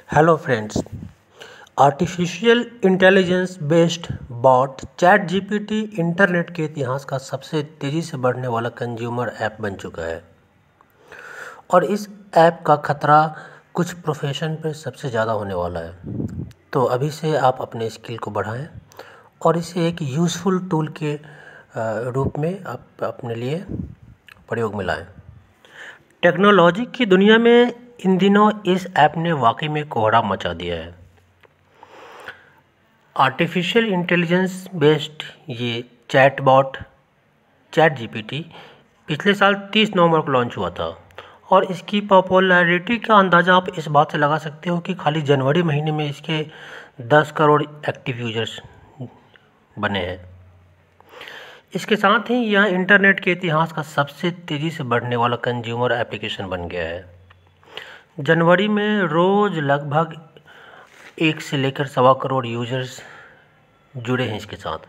Hello friends. Artificial intelligence based bot chat GPT internet के इतिहास का सबसे तेज़ी से बढ़ने वाला कंज्यूमर ऐप बन चुका है और इस ऐप का खतरा कुछ प्रोफेशन पे सबसे ज़्यादा होने वाला है। तो अभी से आप अपने स्किल को बढ़ाएं और इसे एक यूज़फुल टूल के रूप में आप अपने लिए प्रयोग में लाएं। टेक्नोलॉजी की दुनिया में इन दिनों इस ऐप ने वाकई में कोहराम मचा दिया है। आर्टिफिशियल इंटेलिजेंस बेस्ड ये चैटबॉट चैट जीपीटी पिछले साल 30 नवंबर को लॉन्च हुआ था और इसकी पॉपुलैरिटी का अंदाज़ा आप इस बात से लगा सकते हो कि खाली जनवरी महीने में इसके 10 करोड़ एक्टिव यूजर्स बने हैं। इसके साथ ही यह इंटरनेट के इतिहास का सबसे तेज़ी से बढ़ने वाला कंज्यूमर एप्लीकेशन बन गया है। जनवरी में रोज़ लगभग 1 से लेकर 1.25 करोड़ यूजर्स जुड़े हैं इसके साथ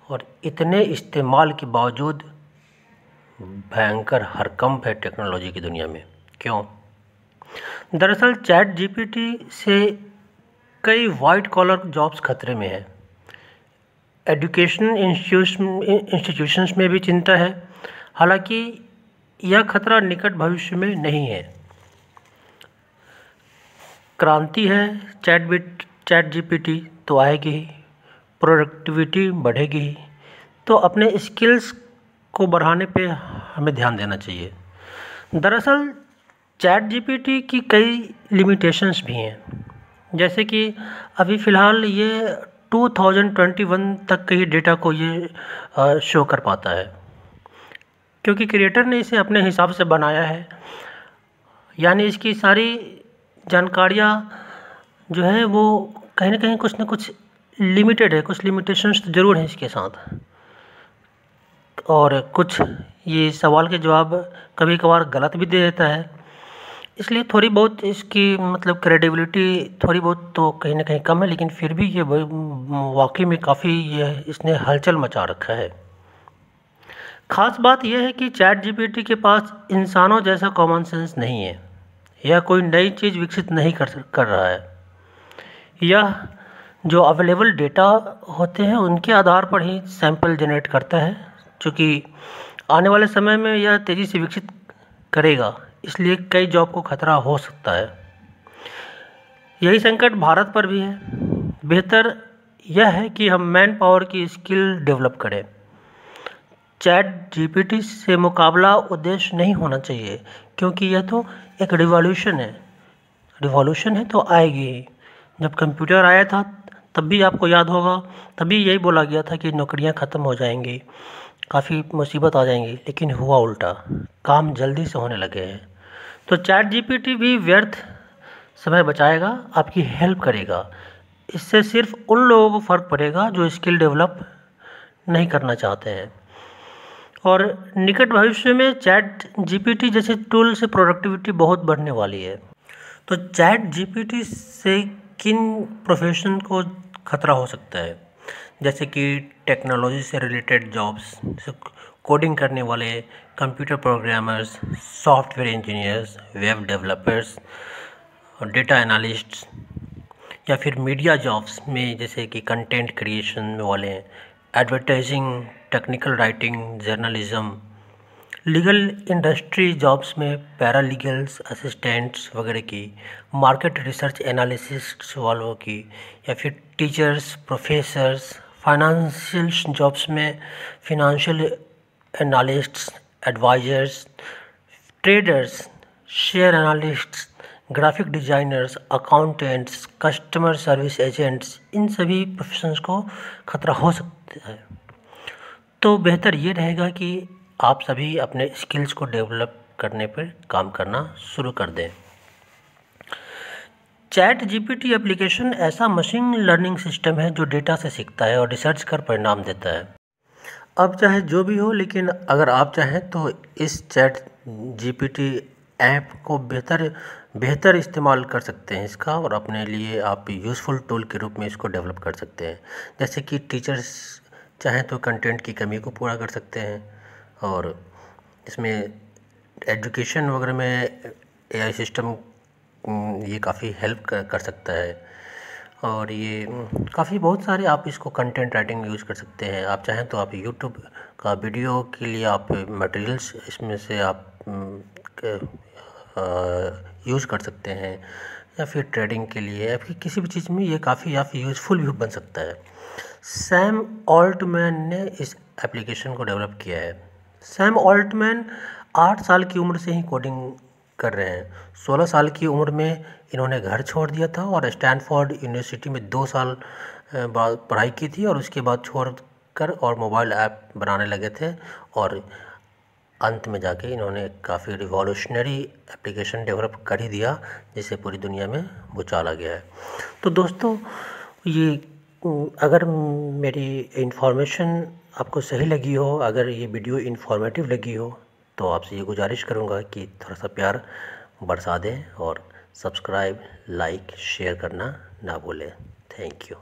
और इतने इस्तेमाल के बावजूद भयंकर हड़कंप है टेक्नोलॉजी की दुनिया में। क्यों? दरअसल चैट जीपीटी से कई वाइट कॉलर जॉब्स खतरे में है। एजुकेशन इंस्टीट्यूशंस में भी चिंता है, हालांकि यह खतरा निकट भविष्य में नहीं है। क्रांति है चैट जीपीटी तो आएगी ही, प्रोडक्टिविटी बढ़ेगी ही, तो अपने स्किल्स को बढ़ाने पे हमें ध्यान देना चाहिए। दरअसल चैट जीपीटी की कई लिमिटेशंस भी हैं, जैसे कि अभी फ़िलहाल ये 2021 तक के ही डेटा को ये शो कर पाता है, क्योंकि क्रिएटर ने इसे अपने हिसाब से बनाया है। यानी इसकी सारी जानकारियाँ जो है वो कहीं ना कुछ लिमिटेड है, कुछ लिमिटेशंस तो ज़रूर हैं इसके साथ, और कुछ ये सवाल के जवाब कभी कभार गलत भी दे देता है। इसलिए थोड़ी बहुत इसकी क्रेडिबिलिटी थोड़ी बहुत तो कहीं ना कहीं कम है, लेकिन फिर भी ये वाकई में काफ़ी इसने हलचल मचा रखा है। ख़ास बात यह है कि चैट जीपीटी के पास इंसानों जैसा कॉमन सेंस नहीं है। यह कोई नई चीज़ विकसित नहीं कर रहा है। यह जो अवेलेबल डेटा होते हैं उनके आधार पर ही सैंपल जनरेट करता है, चूँकि आने वाले समय में यह तेज़ी से विकसित करेगा, इसलिए कई जॉब को खतरा हो सकता है। यही संकट भारत पर भी है। बेहतर यह है कि हम मैन पावर की स्किल डेवलप करें। चैट जीपीटी से मुकाबला उद्देश्य नहीं होना चाहिए, क्योंकि यह तो एक रिवॉल्यूशन है तो आएगी ही। जब कंप्यूटर आया था तब भी आपको याद होगा, तभी यही बोला गया था कि नौकरियां ख़त्म हो जाएंगी, काफ़ी मुसीबत आ जाएंगी, लेकिन हुआ उल्टा, काम जल्दी से होने लगे हैं। तो चैट जीपीटी भी व्यर्थ समय बचाएगा, आपकी हेल्प करेगा। इससे सिर्फ उन लोगों को फ़र्क पड़ेगा जो स्किल डेवलप नहीं करना चाहते हैं। और निकट भविष्य में चैट जीपीटी जैसे टूल से प्रोडक्टिविटी बहुत बढ़ने वाली है। तो चैट जीपीटी से किन प्रोफेशन को खतरा हो सकता है? जैसे कि टेक्नोलॉजी से रिलेटेड जॉब्स, कोडिंग करने वाले, computer programmers, software engineers, web developers और डेटा एनालिस्ट्स, या फिर मीडिया जॉब्स में जैसे कि कंटेंट क्रिएशन वाले, advertising, technical writing, journalism, legal industry jobs में पैरालीगल्स, असिस्टेंट्स वगैरह की, मार्केट रिसर्च एनालिसिस्ट वालों की, या फिर टीचर्स, प्रोफेसर्स, फाइनेंशियल जॉब्स में financial analysts, advisers, traders, share analysts, graphic designers, accountants, customer service agents, इन सभी प्रोफेशंस को खतरा हो सकता है। तो बेहतर ये रहेगा कि आप सभी अपने स्किल्स को डेवलप करने पर काम करना शुरू कर दें। चैट जीपीटी एप्लीकेशन ऐसा मशीन लर्निंग सिस्टम है जो डेटा से सीखता है और रिसर्च कर परिणाम देता है। अब चाहे जो भी हो, लेकिन अगर आप चाहें तो इस चैट जीपीटी ऐप को बेहतर इस्तेमाल कर सकते हैं इसका, और अपने लिए आप यूज़फुल टूल के रूप में इसको डेवलप कर सकते हैं। जैसे कि टीचर्स चाहें तो कंटेंट की कमी को पूरा कर सकते हैं, और इसमें एजुकेशन वगैरह में एआई सिस्टम ये काफ़ी हेल्प कर सकता है। और ये काफ़ी बहुत सारे आप इसको कंटेंट राइटिंग यूज़ कर सकते हैं। आप चाहें तो आप यूट्यूब का वीडियो के लिए आप मटेरियल्स इसमें से आप यूज़ कर सकते हैं, या फिर ट्रेडिंग के लिए, या फिर किसी भी चीज़ में ये काफ़ी आप यूज़फुल भी बन सकता है। सैम ऑल्टमैन ने इस एप्लीकेशन को डेवलप किया है। सैम ऑल्टमैन 8 साल की उम्र से ही कोडिंग कर रहे हैं। 16 साल की उम्र में इन्होंने घर छोड़ दिया था और स्टैनफोर्ड यूनिवर्सिटी में 2 साल बाद पढ़ाई की थी, और उसके बाद छोड़ कर और मोबाइल ऐप बनाने लगे थे, और अंत में जाके इन्होंने काफ़ी रिवॉल्यूशनरी एप्लीकेशन डेवलप कर ही दिया, जिससे पूरी दुनिया में भूचाल आ गया है। तो दोस्तों, ये अगर मेरी इन्फॉर्मेशन आपको सही लगी हो, अगर ये वीडियो इन्फॉर्मेटिव लगी हो, तो आपसे ये गुजारिश करूँगा कि थोड़ा सा प्यार बरसा दें, और सब्सक्राइब, लाइक, शेयर करना ना भूलें। Thank you.